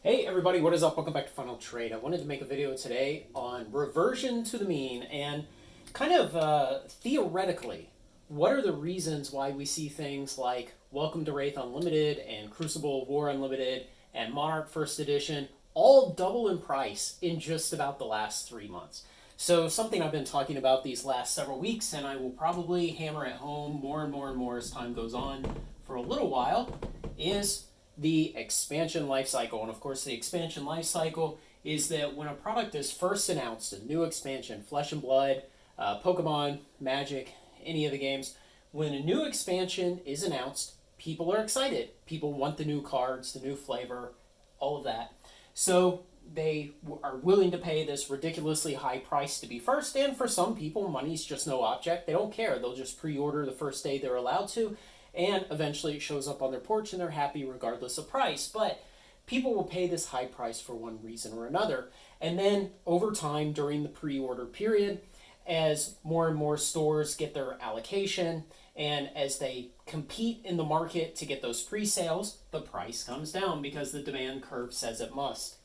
Hey everybody, what is up? Welcome back to Final Trade. I wanted to make a video today on reversion to the mean and kind of theoretically, what are the reasons why we see things like Welcome to Wraith Unlimited and Crucible of War Unlimited and Monarch First Edition all double in price in just about the last 3 months. So something I've been talking about these last several weeks, and I will probably hammer it home more and more and more as time goes on for a little while, is the expansion life cycle. And of course, the expansion life cycle is that when a product is first announced, a new expansion, Flesh and Blood, Pokemon, Magic, any of the games, when a new expansion is announced, people are excited. People want the new cards, the new flavor, all of that. So they are willing to pay this ridiculously high price to be first, and for some people, money's just no object. They don't care. They'll just pre-order the first day they're allowed to, and eventually it shows up on their porch and they're happy regardless of price. But people will pay this high price for one reason or another. And then over time during the pre-order period, as more and more stores get their allocation and as they compete in the market to get those pre-sales, the price comes down because the demand curve says it must.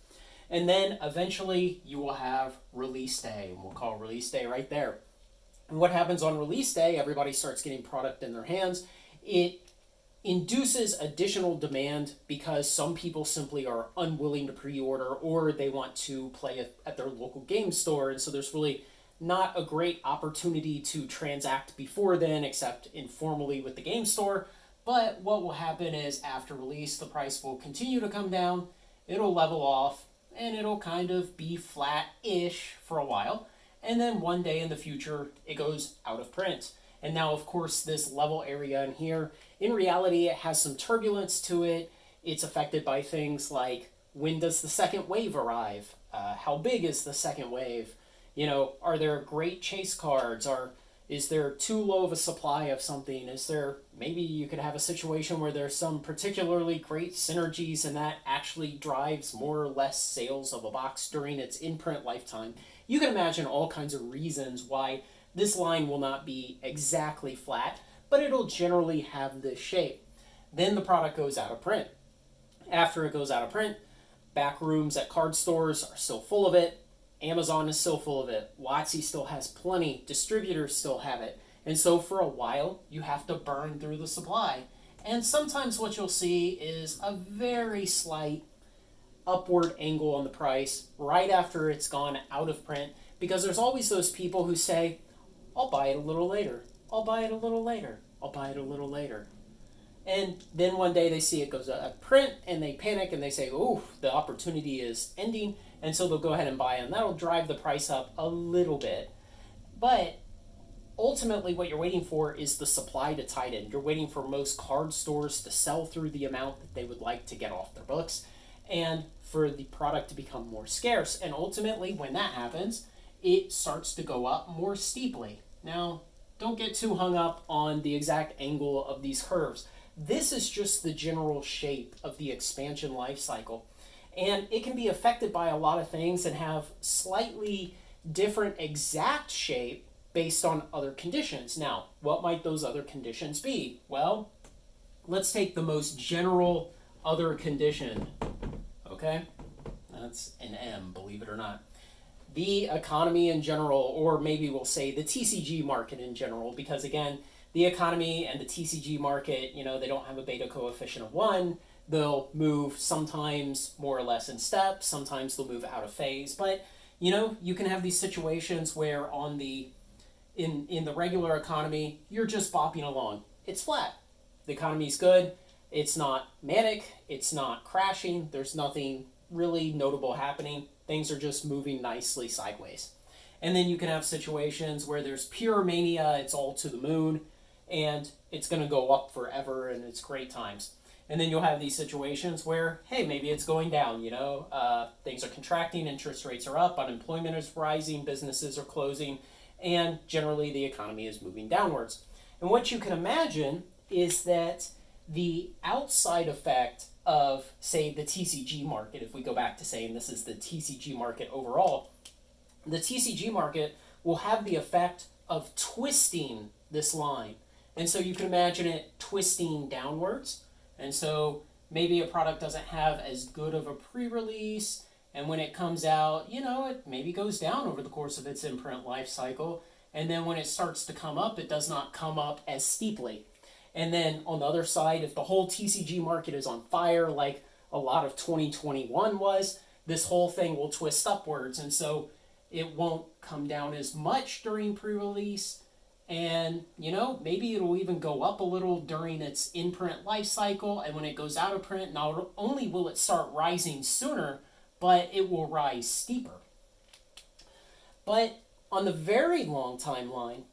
And then eventually you will have release day, and we'll call release day right there. And what happens on release day, everybody starts getting product in their hands. It induces additional demand because some people simply are unwilling to pre-order, or they want to play at their local game store, and so there's really not a great opportunity to transact before then except informally with the game store. But what will happen is after release, the price will continue to come down, it'll level off, and it'll kind of be flat-ish for a while, and then one day in the future it goes out of print. And now, of course, this level area in here, in reality, it has some turbulence to it. It's affected by things like, when does the second wave arrive? How big is the second wave? Are there great chase cards? Is there too low of a supply of something? Maybe you could have a situation where there's some particularly great synergies and that actually drives more or less sales of a box during its in-print lifetime. You can imagine all kinds of reasons why this line will not be exactly flat, but it'll generally have this shape. Then the product goes out of print. After it goes out of print, back rooms at card stores are still full of it. Amazon is still full of it. WotC still has plenty. Distributors still have it. And so for a while, you have to burn through the supply. And sometimes what you'll see is a very slight upward angle on the price right after it's gone out of print, because there's always those people who say, I'll buy it a little later. I'll buy it a little later. I'll buy it a little later. And then one day they see it goes out of print and they panic and they say, oh, the opportunity is ending. And so they'll go ahead and buy it, and that'll drive the price up a little bit. But ultimately what you're waiting for is the supply to tighten. You're waiting for most card stores to sell through the amount that they would like to get off their books and for the product to become more scarce. And ultimately when that happens, it starts to go up more steeply. Now, don't get too hung up on the exact angle of these curves. This is just the general shape of the expansion life cycle. And it can be affected by a lot of things and have slightly different exact shape based on other conditions. Now, what might those other conditions be? Well, let's take the most general other condition. Okay? That's an M, believe it or not. The economy in general, or maybe we'll say the TCG market in general, because again, the economy and the TCG market, they don't have a beta coefficient of 1. They'll move sometimes more or less in step, sometimes they'll move out of phase, but you can have these situations where in the regular economy, you're just bopping along. It's flat. The economy's good. It's not manic. It's not crashing. There's nothing really notable happening. Things are just moving nicely sideways. And then you can have situations where there's pure mania, it's all to the moon, and it's going to go up forever, and it's great times. And then you'll have these situations where, hey, maybe it's going down, things are contracting, interest rates are up, unemployment is rising, businesses are closing, and generally the economy is moving downwards. And what you can imagine is that the outside effect of, say, the TCG market, if we go back to saying this is the TCG market overall, the TCG market will have the effect of twisting this line. And so you can imagine it twisting downwards. And so maybe a product doesn't have as good of a pre-release, and when it comes out, it maybe goes down over the course of its imprint life cycle, and then when it starts to come up, it does not come up as steeply. And then on the other side, if the whole TCG market is on fire, like a lot of 2021 was, this whole thing will twist upwards, and so it won't come down as much during pre-release, and maybe it'll even go up a little during its in-print life cycle, and when it goes out of print, not only will it start rising sooner, but it will rise steeper. But on the very long timeline,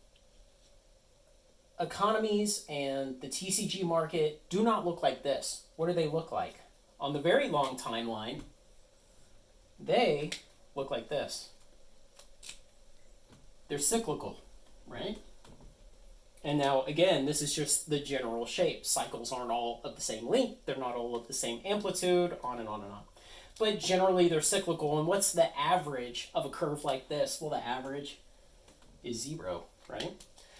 economies and the TCG market do not look like this. What do they look like? On the very long timeline, they look like this. They're cyclical, right? And now, again, this is just the general shape. Cycles aren't all of the same length. They're not all of the same amplitude, on and on and on. But generally, they're cyclical. And what's the average of a curve like this? Well, the average is 0, right?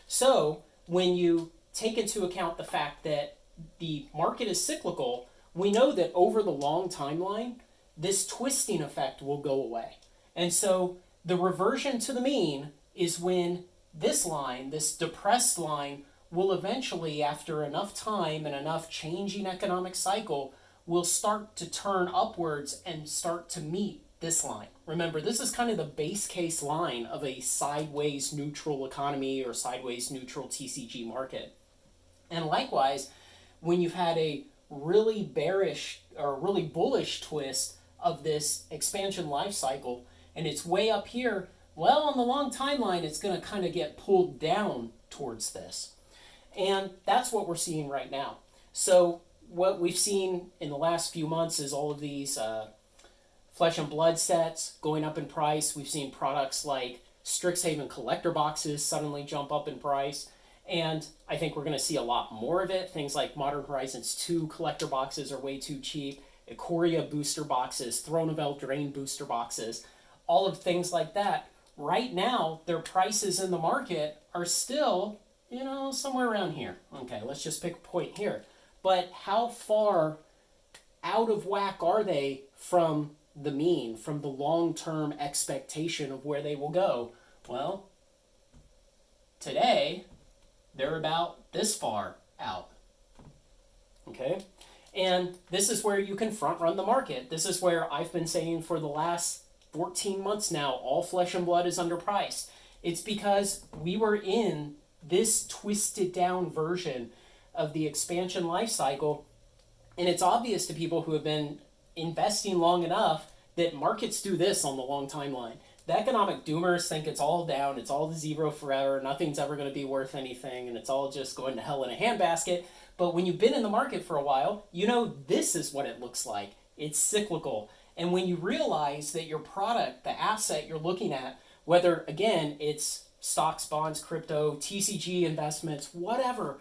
So when you take into account the fact that the market is cyclical, we know that over the long timeline, this twisting effect will go away. And so the reversion to the mean is when this line, this depressed line, will eventually, after enough time and enough changing economic cycle, will start to turn upwards and start to meet this line. Remember, this is kind of the base case line of a sideways neutral economy or sideways neutral TCG market. And likewise, when you've had a really bearish or really bullish twist of this expansion life cycle, and it's way up here, well, on the long timeline, it's going to kind of get pulled down towards this. And that's what we're seeing right now. So what we've seen in the last few months is all of these flesh and blood sets going up in price. We've seen products like Strixhaven collector boxes suddenly jump up in price. And I think we're going to see a lot more of it. Things like Modern Horizons 2 collector boxes are way too cheap. Ikoria booster boxes, Throne of Eldraine booster boxes, all of things like that. Right now, their prices in the market are still, somewhere around here. Okay, let's just pick a point here. But how far out of whack are they from the mean, from the long-term expectation of where they will go? Well, today, they're about this far out. Okay? And this is where you can front run the market. This is where I've been saying for the last 14 months now, all flesh and blood is underpriced. It's because we were in this twisted down version of the expansion life cycle, and it's obvious to people who have been investing long enough that markets do this on the long timeline. The economic doomers think it's all down, it's all 0 forever, nothing's ever going to be worth anything, and it's all just going to hell in a handbasket. But when you've been in the market for a while, this is what it looks like. It's cyclical. And when you realize that your product, the asset you're looking at, whether, again, it's stocks, bonds, crypto, TCG investments, whatever,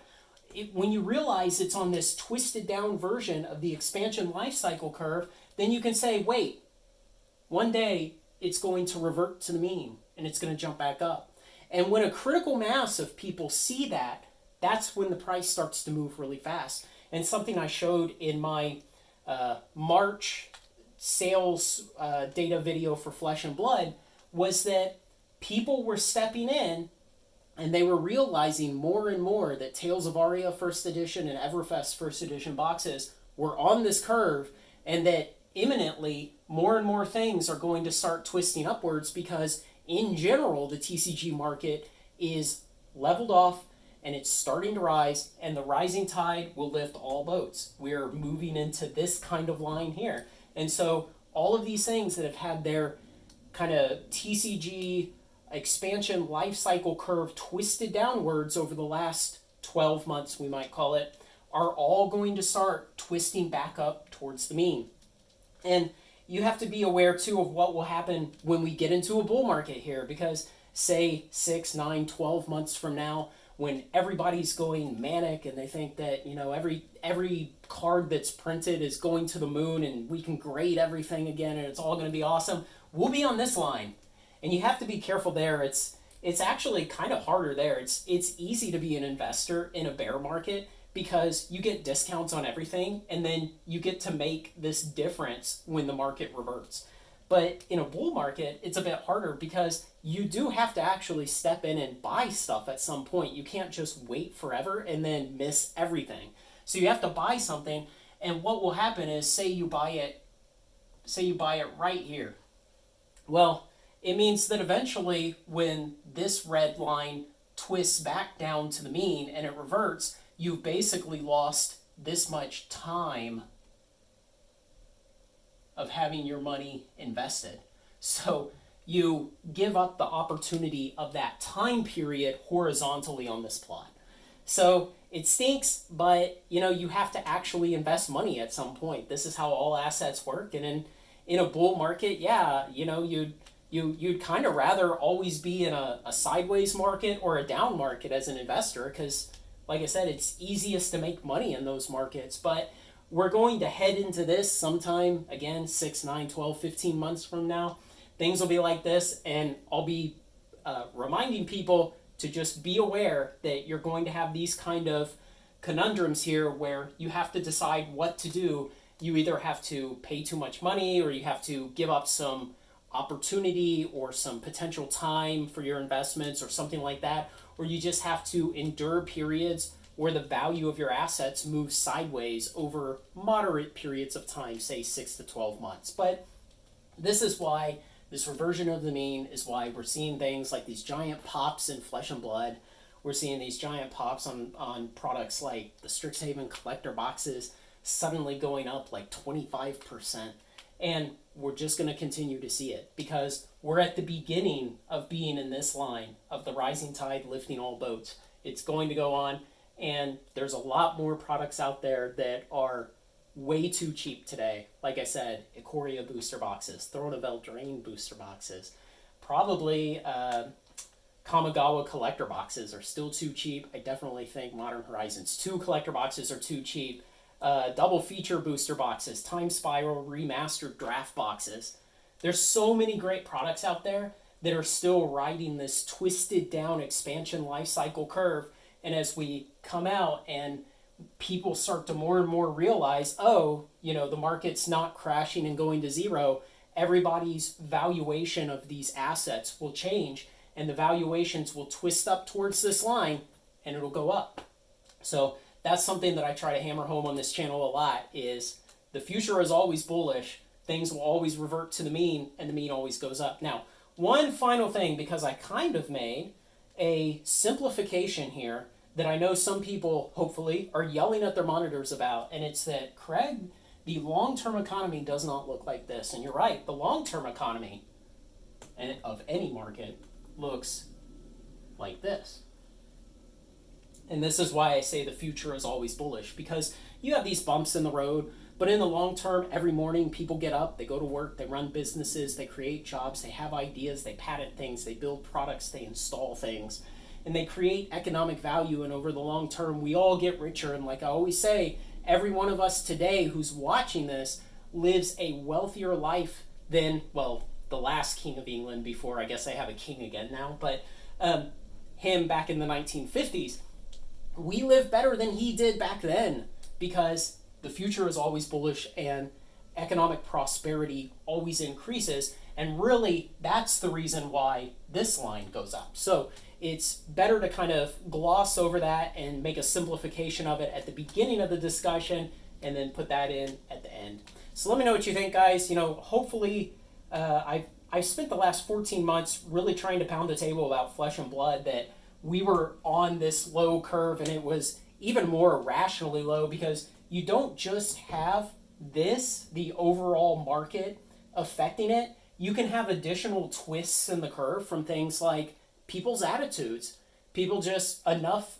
when you realize it's on this twisted down version of the expansion life cycle curve, then you can say, wait, one day it's going to revert to the mean and it's going to jump back up. And when a critical mass of people see that, that's when the price starts to move really fast. And something I showed in my March sales data video for Flesh and Blood was that people were stepping in and they were realizing more and more that Tales of Aria first edition and Everfest first edition boxes were on this curve, and that imminently more and more things are going to start twisting upwards because in general the TCG market is leveled off and it's starting to rise, and the rising tide will lift all boats. We're moving into this kind of line here. And so all of these things that have had their kind of TCG expansion life cycle curve twisted downwards over the last 12 months, we might call it, are all going to start twisting back up towards the mean. And you have to be aware too of what will happen when we get into a bull market here, because say 6, 9, 12 months from now, when everybody's going manic and they think that every card that's printed is going to the moon and we can grade everything again and it's all going to be awesome, we'll be on this line. And you have to be careful there. It's actually kind of harder there. It's easy to be an investor in a bear market because you get discounts on everything and then you get to make this difference when the market reverts. But in a bull market, it's a bit harder because you do have to actually step in and buy stuff at some point. You can't just wait forever and then miss everything. So you have to buy something, and what will happen is say you buy it right here. Well, it means that eventually when this red line twists back down to the mean and it reverts, you've basically lost this much time of having your money invested. So you give up the opportunity of that time period horizontally on this plot. So it stinks, but you have to actually invest money at some point. This is how all assets work. And in a bull market, yeah, you'd kind of rather always be in a sideways market or a down market as an investor, because like I said, it's easiest to make money in those markets. But we're going to head into this sometime, again, 6, 9, 12, 15 months from now. Things will be like this, and I'll be reminding people to just be aware that you're going to have these kind of conundrums here where you have to decide what to do. You either have to pay too much money, or you have to give up some opportunity or some potential time for your investments or something like that, or you just have to endure periods where the value of your assets moves sideways over moderate periods of time, say 6 to 12 months. But this is why this reversion of the mean is why we're seeing things like these giant pops in Flesh and Blood. We're seeing these giant pops on products like the Strixhaven collector boxes suddenly going up like 25%. And we're just going to continue to see it because we're at the beginning of being in this line of the rising tide lifting all boats. It's going to go on, and there's a lot more products out there that are way too cheap today. Like I said, Ikoria booster boxes, Throne of Eldraine booster boxes, probably Kamigawa collector boxes are still too cheap. I definitely think Modern Horizons 2 collector boxes are too cheap. Double feature booster boxes, Time Spiral remastered draft boxes. There's so many great products out there that are still riding this twisted down expansion life cycle curve. And as we come out and people start to more and more realize, the market's not crashing and going to zero, everybody's valuation of these assets will change, and the valuations will twist up towards this line, and it'll go up. So that's something that I try to hammer home on this channel a lot, is the future is always bullish. Things will always revert to the mean, and the mean always goes up. Now, one final thing, because I kind of made a simplification here that I know some people, hopefully, are yelling at their monitors about, and it's that, Craig, the long-term economy does not look like this. And you're right, the long-term economy of any market looks like this. And this is why I say the future is always bullish, because you have these bumps in the road, but in the long term, every morning people get up, they go to work, they run businesses, they create jobs, they have ideas, they patent things, they build products, they install things, and they create economic value. And over the long term, we all get richer. And like I always say, every one of us today who's watching this lives a wealthier life than, well, the last king of England, before I guess I have a king again now, but him back in the 1950s. We live better than he did back then, because the future is always bullish and economic prosperity always increases. And really, that's the reason why this line goes up. So it's better to kind of gloss over that and make a simplification of it at the beginning of the discussion and then put that in at the end. So let me know what you think, guys. Hopefully I've spent the last 14 months really trying to pound the table about Flesh and Blood, that we were on this low curve, and it was even more rationally low, because you don't just have the overall market affecting it. You can have additional twists in the curve from things like people's attitudes. People just enough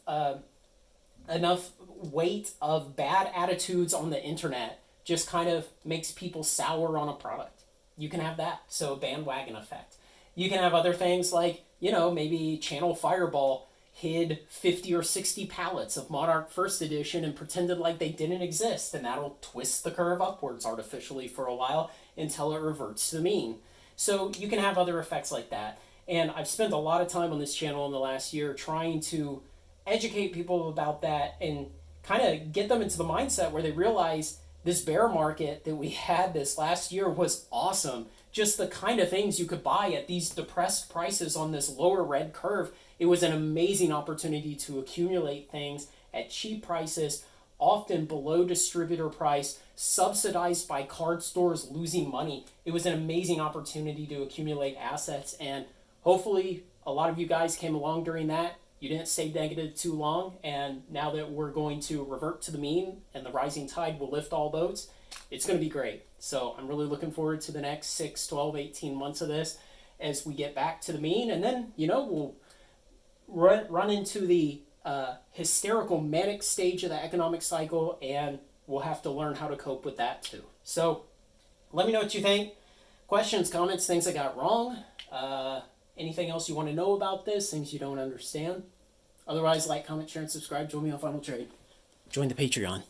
weight of bad attitudes on the internet just kind of makes people sour on a product. You can have that, so bandwagon effect. You can have other things like, maybe Channel Fireball hid 50 or 60 pallets of Monarch First Edition and pretended like they didn't exist, and that'll twist the curve upwards artificially for a while until it reverts to the mean. So you can have other effects like that. And I've spent a lot of time on this channel in the last year trying to educate people about that and kind of get them into the mindset where they realize this bear market that we had this last year was awesome. Just the kind of things you could buy at these depressed prices on this lower red curve. It was an amazing opportunity to accumulate things at cheap prices, often below distributor price, subsidized by card stores losing money. It was an amazing opportunity to accumulate assets, and hopefully a lot of you guys came along during that. You didn't stay negative too long, and now that we're going to revert to the mean and the rising tide will lift all boats, it's going to be great. So I'm really looking forward to the next 6, 12, 18 months of this as we get back to the mean, and then, we'll run into the hysterical manic stage of the economic cycle, and we'll have to learn how to cope with that too. So let me know what you think. Questions, comments, things I got wrong. Anything else you want to know about this, things you don't understand. Otherwise, like, comment, share, and subscribe. Join me on Final Trade. Join the Patreon.